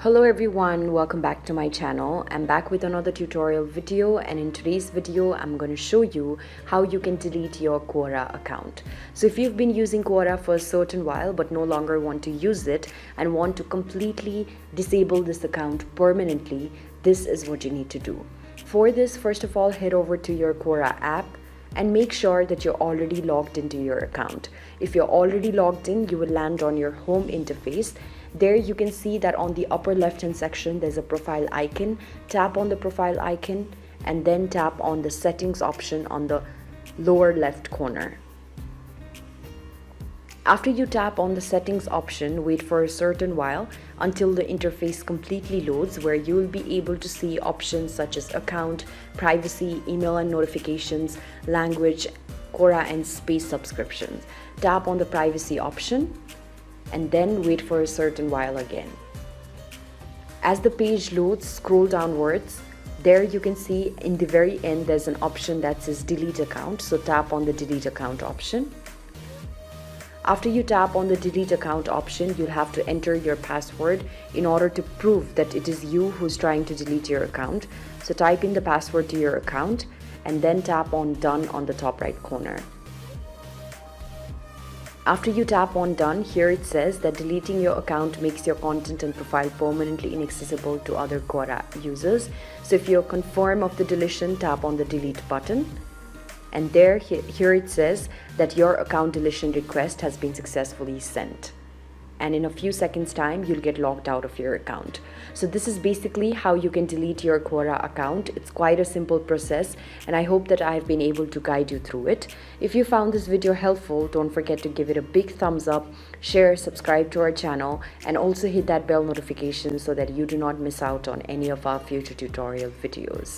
Hello everyone, welcome back to my channel. I'm back with another tutorial video, and in today's video I'm going to show you how you can delete your Quora account. So if you've been using Quora for a certain while but no longer want to use it and want to completely disable this account permanently, this is what you need to do. For this, first of all, head over to your Quora app and make sure that you're already logged into your account. If you're already logged in, you will land on your home interface. There you can see that on the upper left hand section there's a profile icon. Tap on the profile icon and then tap on the settings option on the lower left corner. After you tap on the settings option, wait for a certain while until the interface completely loads, where you will be able to see options such as account, privacy, email and notifications, language, Quora and space subscriptions. Tap on the privacy option and then wait for a certain while again. As the page loads, scroll downwards. There you can see in the very end there's an option that says delete account, so tap on the delete account option. After you tap on the delete account option, you'll have to enter your password in order to prove that it is you who's trying to delete your account. So type in the password to your account and then tap on done on the top right corner. After you tap on done, here it says that deleting your account makes your content and profile permanently inaccessible to other Quora users. So if you're confirm of the deletion, tap on the delete button. And here it says that your account deletion request has been successfully sent. And in a few seconds time, you'll get logged out of your account. So this is basically how you can delete your Quora account. It's quite a simple process, and I hope that I've been able to guide you through it. If you found this video helpful, don't forget to give it a big thumbs up, share, subscribe to our channel, and also hit that bell notification so that you do not miss out on any of our future tutorial videos.